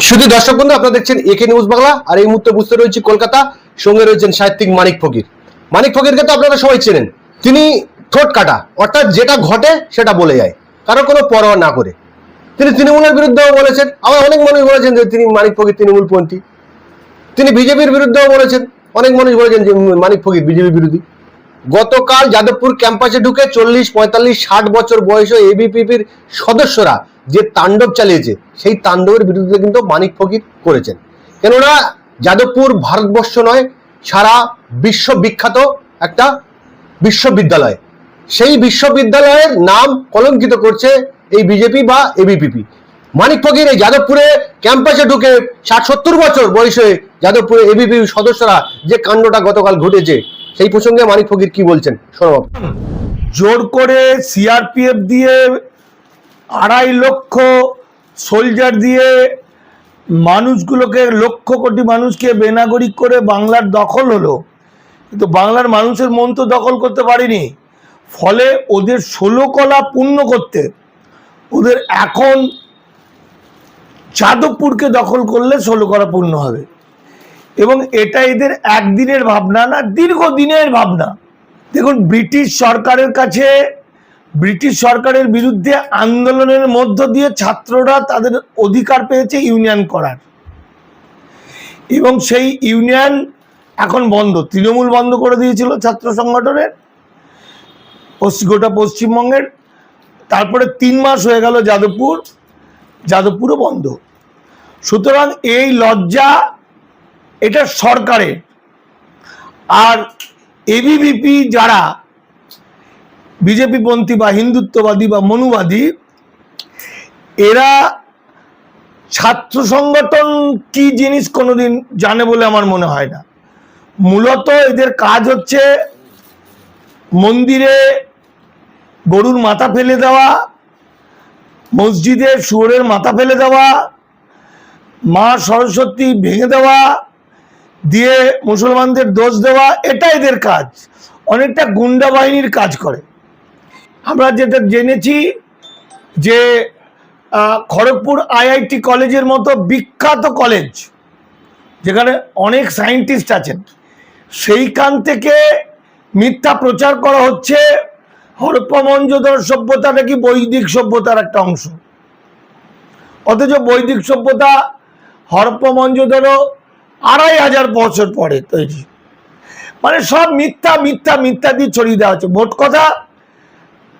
শুধু দর্শক বন্ধু, আপনারা দেখছেন একে নিউজ বাংলা। আর এই মুহূর্তে বুঝতে রয়েছি কলকাতা, সঙ্গে রয়েছেন সাহিত্যিক মানিক ফকির। মানিক ফকিরকে তো আপনারা সবাই চেনেন। তিনি ঠোঁট কাটা, অর্থাৎ যেটা ঘটে সেটা বলে যায়, কারো কোনো পরোয়া না করে। তিনি তৃণমূলের বিরুদ্ধেও বলেছেন, আবার অনেক মানুষ বলেছেন যে তিনি মানিক ফকির তৃণমূলপন্থী। তিনি বিজেপির বিরুদ্ধেও বলেছেন, অনেক মানুষ বলেছেন যে মানিক ফকির বিজেপি বিরোধী। গতকাল যাদবপুর ক্যাম্পাসে ঢুকে 40, 45, 60 বছর বয়সে এবিপিপির সদস্যরা যে তাণ্ডব চালিয়েছে, সেই তাণ্ডবের বিরুদ্ধে কিন্তু মানিক ফকির করেছেন। কেননা যাদবপুর ভারতবর্ষ নয়, সারা বিশ্ববিখ্যাত একটা বিশ্ববিদ্যালয়। সেই বিশ্ববিদ্যালয়ের নাম কলঙ্কিত করছে এই বিজেপি বা এবিপিপি। মানিক ফকির এই যাদবপুরে ক্যাম্পাসে ঢুকে 60-70 বছর বয়সে যাদবপুরে এবিপি সদস্যরা যে কাণ্ডটা গতকাল ঘটেছে, সেই প্রসঙ্গে মানিক ফকির কি বলছেন শোনো। জোর করে সিআরপিএফ দিয়ে 2.5 লক্ষ সোলজার দিয়ে মানুষগুলোকে, লক্ষ কোটি মানুষকে বেনাগরিক করে বাংলার দখল হলো, কিন্তু বাংলার মানুষের মন তো দখল করতে পারেনি। ফলে ওদের 16 কলা পূর্ণ করতে ওদের এখন যাদবপুরকে দখল করলে 16 কলা পূর্ণ হবে। এবং এটা এদের একদিনের ভাবনা না, দীর্ঘদিনের ভাবনা। দেখুন, ব্রিটিশ সরকারের বিরুদ্ধে আন্দোলনের মধ্য দিয়ে ছাত্ররা তাদের অধিকার পেয়েছে ইউনিয়ন করার, এবং সেই ইউনিয়ন এখন বন্ধ। তৃণমূল বন্ধ করে দিয়েছিল ছাত্র সংগঠনের গোটা পশ্চিমবঙ্গের। তারপরে 3 মাস হয়ে গেল যাদবপুরও বন্ধ। সুতরাং এই লজ্জা এটা সরকারের। আর এবিভিপি যারা বিজেপি পন্থী বা হিন্দুত্ববাদী বা মনুবাদী, এরা ছাত্র সংগঠন কি জিনিস কোনোদিন জানে বলে আমার মনে হয় না। মূলত এদের কাজ হচ্ছে মন্দিরে গরুর মাথা ফেলে দেওয়া, মসজিদে শুয়োরের মাথা ফেলে দেওয়া, মা সরস্বতী ভেঙে দেওয়া, দিয়ে মুসলমানদের দোষ দেওয়া, এটা এদের কাজ। অনেকটা গুন্ডা বাহিনীর কাজ করে। আমরা যেটা জেনেছি যে খড়গপুর আইআইটি কলেজের মতো বিখ্যাত কলেজ, যেখানে অনেক সায়েন্টিস্ট আছেন, সেইখান থেকে মিথ্যা প্রচার করা হচ্ছে হরপ্পা মহেঞ্জোদারো সভ্যতা নাকি বৈদিক সভ্যতার একটা অংশ। অথচ বৈদিক সভ্যতা হরপ্পা মহেঞ্জোদারো 2500 বছর পরে তৈরি। মানে সব মিথ্যা মিথ্যা মিথ্যা দিয়ে ছড়িয়ে দেওয়া হচ্ছে। মোট কথা,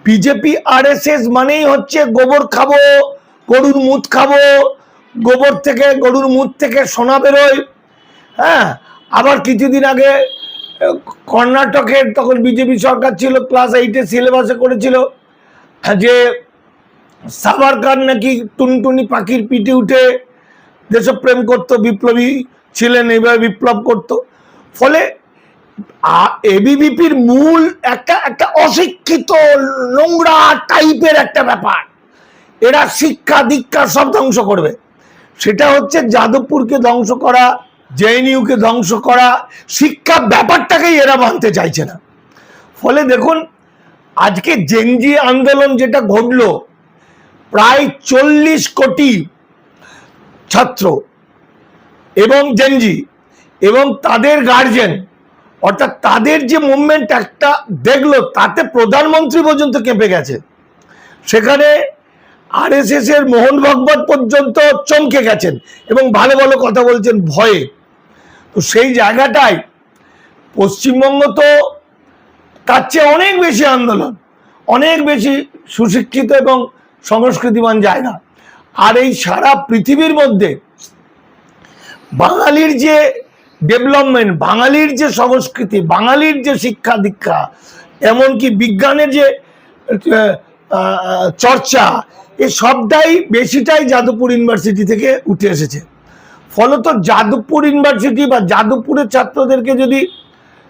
বিজেপি আরএসএস মানেই হচ্ছে গোবর খাবো, গরুর মুত খাবো, গরুর মুত থেকে সোনা বেরোয়। হ্যাঁ, আবার কিছুদিন আগে কর্ণাটকের, তখন বিজেপি সরকার ছিল, ক্লাস 8-এ সিলেবাসে করেছিল যে সাভারকার নাকি টুনটুনি পাখির পিঠে উঠে দেশপ্রেম করতো, বিপ্লবী ছিলেন, এইভাবে বিপ্লব করত। ফলে এবিভিপির মূল একটা অশিক্ষিত নোংরা টাইপের একটা ব্যাপার। এরা শিক্ষা দীক্ষা সব ধ্বংস করবে। সেটা হচ্ছে যাদবপুরকে ধ্বংস করা, জেএনইউকে ধ্বংস করা। শিক্ষা ব্যাপারটাকেই এরা মানতে চাইছে না। ফলে দেখুন, আজকে জেনজি আন্দোলন যেটা ঘটলো, প্রায় 40 কোটি ছাত্র এবং জেনজি এবং তাদের গার্জেন, অর্থাৎ তাদের যে মুভমেন্ট একটা দেখলো, তাতে প্রধানমন্ত্রী পর্যন্ত কেঁপে গেছে। সেখানে আরএসএস এর মোহন ভাগবত পর্যন্ত চমকে গেছেন এবং ভালো ভালো কথা বলছেন ভয়ে। তো সেই জায়গাটায় পশ্চিমবঙ্গ তো তার চেয়ে অনেক বেশি আন্দোলন, অনেক বেশি সুশিক্ষিত এবং সংস্কৃতিবান জায়গা। আর এই সারা পৃথিবীর মধ্যে বাঙালির যে ডেভেলপমেন্ট, বাঙালির যে সংস্কৃতি, বাঙালির যে শিক্ষা দীক্ষা, এমনকি বিজ্ঞানের যে চর্চা, এই সবটাই বেশিটাই যাদবপুর ইউনিভার্সিটি থেকে উঠে এসেছে। ফলত যাদবপুর ইউনিভার্সিটি বা যাদবপুরের ছাত্রদেরকে যদি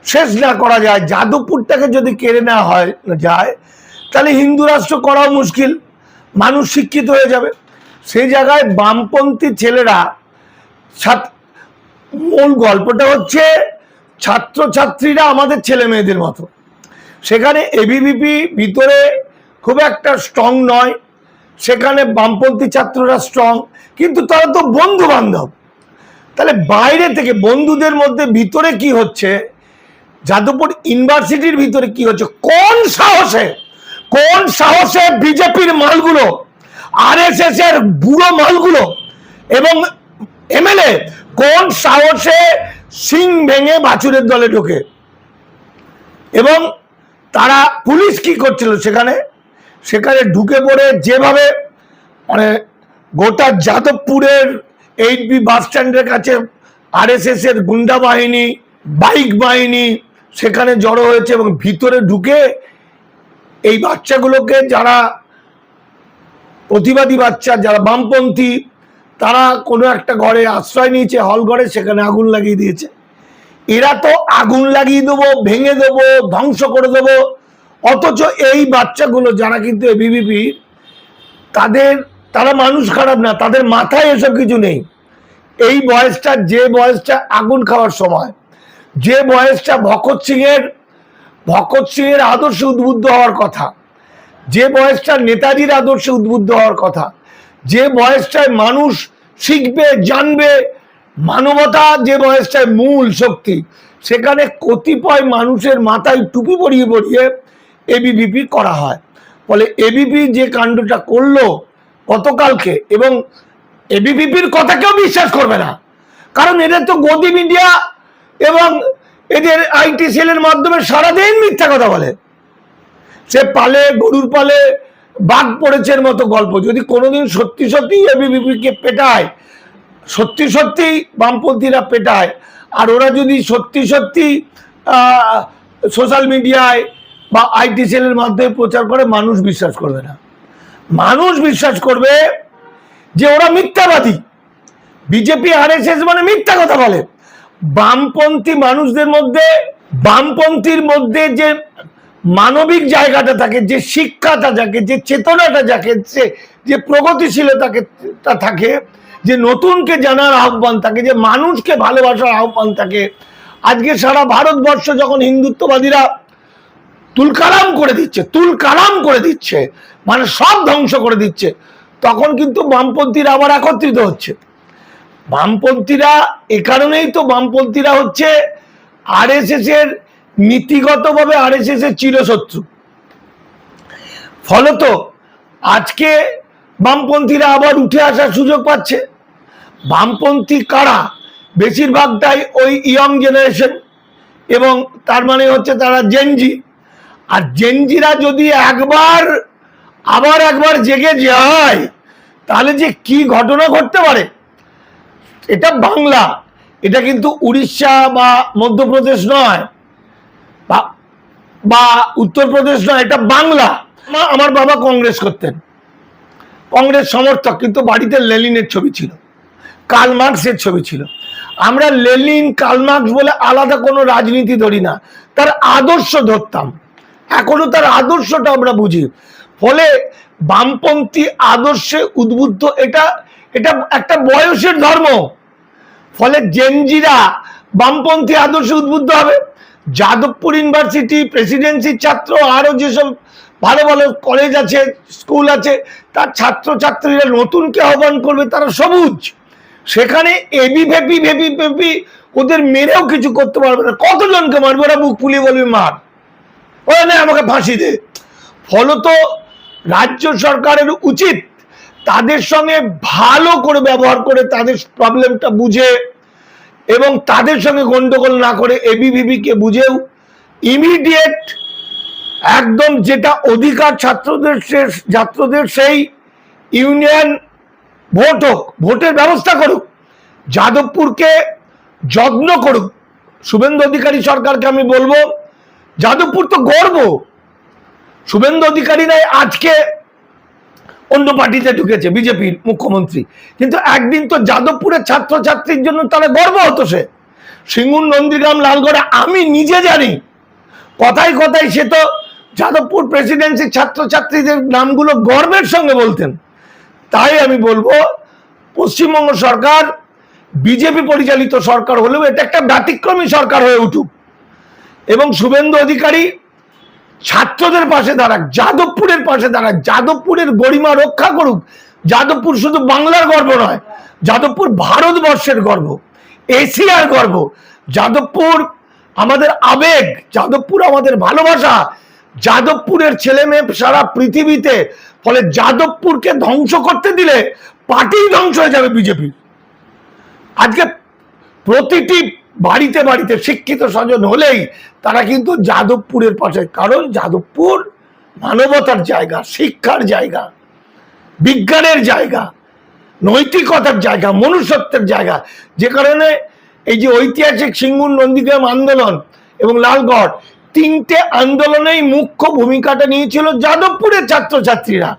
শেষ না করা যায়, যাদবপুরটাকে যদি কেড়ে নেওয়া যায়, তাহলে হিন্দু রাষ্ট্র করাও মুশকিল, মানুষ শিক্ষিত হয়ে যাবে। সেই জায়গায় বামপন্থী ছেলেরা, মূল গল্পটা হচ্ছে ছাত্রছাত্রীরা আমাদের ছেলে মেয়েদের মতো। সেখানে এবিভিপি ভিতরে খুব একটা স্ট্রং নয়, সেখানে বামপন্থী ছাত্ররা স্ট্রং, কিন্তু তারা তো বন্ধু বান্ধব। তাহলে বাইরে থেকে বন্ধুদের মধ্যে ভিতরে কি হচ্ছে, যাদবপুর ইউনিভার্সিটির ভিতরে কি হচ্ছে, কোন সাহসে বিজেপির মালগুলো, আরএসএস এর বুড়ো মালগুলো এবং এমএলএ কোন সাহসে সিং ভেঙে বাছুরের দলে ঢোকে। এবং তারা পুলিশ কি করছিল সেখানে ঢুকে পড়ে যেভাবে মানে গোটা যাদবপুরের 8B বাস স্ট্যান্ডের কাছে আরএসএস এর গুন্ডা বাহিনী, বাইক বাহিনী সেখানে জড়ো হয়েছে এবং ভিতরে ঢুকে এই বাচ্চাগুলোকে, যারা প্রতিবাদী বাচ্চা, যারা বামপন্থী, তারা কোনো একটা ঘরে আশ্রয় নিয়েছে, হল ঘরে, সেখানে আগুন লাগিয়ে দিয়েছে। এরা তো আগুন লাগিয়ে দেবো, ভেঙে দেবো, ধ্বংস করে দেবো, অথচ এই বাচ্চাগুলো যারা কিন্তু এবিভিপি, তারা মানুষ খারাপ না, তাদের মাথায় এসব কিছু নেই। এই বয়সটা, যে বয়সটা আগুন খাওয়ার সময়, যে বয়সটা ভগৎ সিং এর আদর্শে উদ্বুদ্ধ হওয়ার কথা, যে বয়সটা নেতাজির আদর্শে উদ্বুদ্ধ হওয়ার কথা, যে বয়সটায় মানুষ শিখবে, জানবে, মানবতা যে বয়সটায় মূল শক্তি, সেখানে কতিপয় মানুষের মাথায় টুপি পরিয়ে এবিভিপি করা হয়। ফলে এবিপি যে কাণ্ডটা করলো গতকালকে, এবং এবিভিপির কথা কেউ বিশ্বাস করবে না, কারণ এদের তো গদি মিডিয়া এবং এদের আইটি সেলের মাধ্যমে সারাদিন মিথ্যা কথা বলে। সে পালে, গরুর পালে বাঘ পড়েছে মতো গল্প। যদি কোনোদিন সত্যি সত্যি এবিভিপিকে পেটায়, সত্যি বামপন্থীরা পেটায়, আর ওরা যদি সত্যি সোশ্যাল মিডিয়ায় বা আইটি সেলের মাধ্যমে প্রচার করে, মানুষ বিশ্বাস করবে না। মানুষ বিশ্বাস করবে যে ওরা মিথ্যাবাদী। বিজেপি আরএসএস মানে মিথ্যা কথা বলে। বামপন্থীর মধ্যে যে মানবিক জায়গাটা থাকে, যে শিক্ষাটা থাকে, যে চেতনাটা থাকে, যে প্রগতিশীলতা থাকে, যে নতুনকে জানার আহ্বান থাকে, যে মানুষকে ভালোবাসার আহ্বান থাকে। আজকে সারা ভারতবর্ষ যখন হিন্দুত্ববাদীরা তুলকালাম করে দিচ্ছে, মানে সব ধ্বংস করে দিচ্ছে, তখন কিন্তু বামপন্থীরা আবার একত্রিত হচ্ছে। বামপন্থীরা এ কারণেই তো, বামপন্থীরা হচ্ছে আরএসএস এর নীতিগতভাবে আরএসএস এর চিরশত্রু। ফলত আজকে বামপন্থীরা আবার উঠে আসার সুযোগ পাচ্ছে। বামপন্থী কারা? বেশিরভাগটাই ওই ইয়ং জেনারেশন, এবং তার মানে হচ্ছে তারা জেনজি। আর জেনজিরা যদি আবার একবার জেগে যায়, তাহলে যে কি ঘটনা ঘটতে পারে। এটা বাংলা, এটা কিন্তু উড়িষ্যা বা মধ্যপ্রদেশ নয়, বা উত্তরপ্রদেশ নয়, এটা বাংলা। আমার বাবা কংগ্রেস করতেন, কংগ্রেস সমর্থক, কিন্তু বাড়িতে লেনিনের ছবি ছিল, কার্ল মার্কসের ছবি ছিল। আমরা লেনিন, কার্ল মার্কস বলে আলাদা কোনো রাজনীতি ধরি না, তার আদর্শ ধরতাম। এখনো তার আদর্শটা আমরা বুঝি। ফলে বামপন্থী আদর্শে উদ্বুদ্ধ, এটা একটা বয়সের ধর্ম। ফলে জেনজিরা বামপন্থী আদর্শে উদ্বুদ্ধ হবে। যাদবপুর ইউনিভার্সিটি, প্রেসিডেন্সির ছাত্র, আরো যেসব ভালো ভালো কলেজ আছে, স্কুল আছে, তার ছাত্রছাত্রীরা নতুনকে আহ্বান করবে, তারা সবুজ। সেখানে এবিভিপি ওদের মেরেও কিছু করতে পারবে না। কতজনকে মারবে? ওরা বুক ফুলিয়ে বলবে মার, ওরা না আমাকে ফাঁসি দে। ফলত রাজ্য সরকারের উচিত তাদের সঙ্গে ভালো করে ব্যবহার করে, তাদের প্রবলেমটা বুঝে এবং তাদের সঙ্গে গন্ডগোল না করে এবিভিপিকে বুঝেও ইমিডিয়েট একদম যেটা অধিকার ছাত্রদের সেই ইউনিয়ন ভোটের ব্যবস্থা করুক, যাদবপুরকে যত্ন করুক। শুভেন্দু অধিকারী সরকারকে আমি বলবো, যাদবপুর তো গর্ব। শুভেন্দু অধিকারী নাই আজকে অন্য পার্টিতে ঢুকেছে, বিজেপির মুখ্যমন্ত্রী, কিন্তু একদিন তো যাদবপুরের ছাত্রছাত্রীর জন্য তারা গর্ব হতো। সে সিঙ্গুর, নন্দীগ্রাম, লালগড়ে আমি নিজে জানি, কথায় সে তো যাদবপুর প্রেসিডেন্সির ছাত্রছাত্রীদের নামগুলো গর্বের সঙ্গে বলতেন। তাই আমি বলবো, পশ্চিমবঙ্গ সরকার বিজেপি পরিচালিত সরকার হলেও এটা একটা ব্যতিক্রমী সরকার হয়ে উঠুক, এবং শুভেন্দু অধিকারী ছাত্রদের পাশে দাঁড়াক, যাদবপুরের পাশে দাঁড়াক, যাদবপুরের গরিমা রক্ষা করুক। যাদবপুর শুধু বাংলার গর্ব নয়, যাদবপুর ভারতবর্ষের গর্ব, এশিয়ার গর্ব। যাদবপুর আমাদের আবেগ, যাদবপুর আমাদের ভালোবাসা, যাদবপুরের ছেলে মেয়ে সারা পৃথিবীতে। ফলে যাদবপুরকে ধ্বংস করতে দিলে পার্টি ধ্বংস হয়ে যাবে বিজেপি। আজকে প্রতিটি বাড়িতে বাড়িতে শিক্ষিত স্বজন হলেই তারা কিন্তু যাদবপুরের পাশে, কারণ যাদবপুর মানবতার জায়গা, শিক্ষার জায়গা, বিজ্ঞানের জায়গা, নৈতিকতার জায়গা, মনুষ্যত্বের জায়গা। যে কারণে এই যে ঐতিহাসিক সিঙ্গুর নন্দীগ্রাম আন্দোলন এবং লালগড়, তিনটে আন্দোলনেই মুখ্য ভূমিকাটা নিয়েছিল যাদবপুরের ছাত্রছাত্রীরা।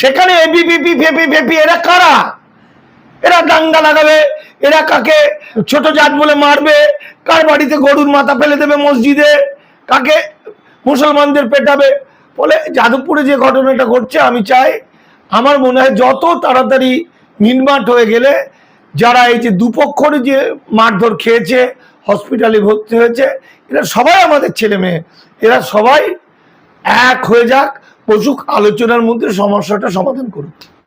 সেখানে এবিভিপি ফেপি ফেপি এরা কারা? এরা দাঙ্গা লাগাবে, এরা কাকে ছোট জাত বলে মারবে, কার বাড়িতে গরুর মাথা ফেলে দেবে মসজিদে, কাকে মুসলমানদের পেটাবে। ফলে যাদবপুরে যে ঘটনাটা ঘটছে, আমি চাই, আমার মনে হয় যত তাড়াতাড়ি মিটমাট হয়ে গেলে, যারা এই যে দুপক্ষরে যে মারধর খেয়েছে, হসপিটালে ভর্তি হয়েছে, এরা সবাই আমাদের ছেলে মেয়ে, এরা সবাই এক হয়ে যাক, বসুক, আলোচনার মধ্যে সমস্যাটা সমাধান করুক।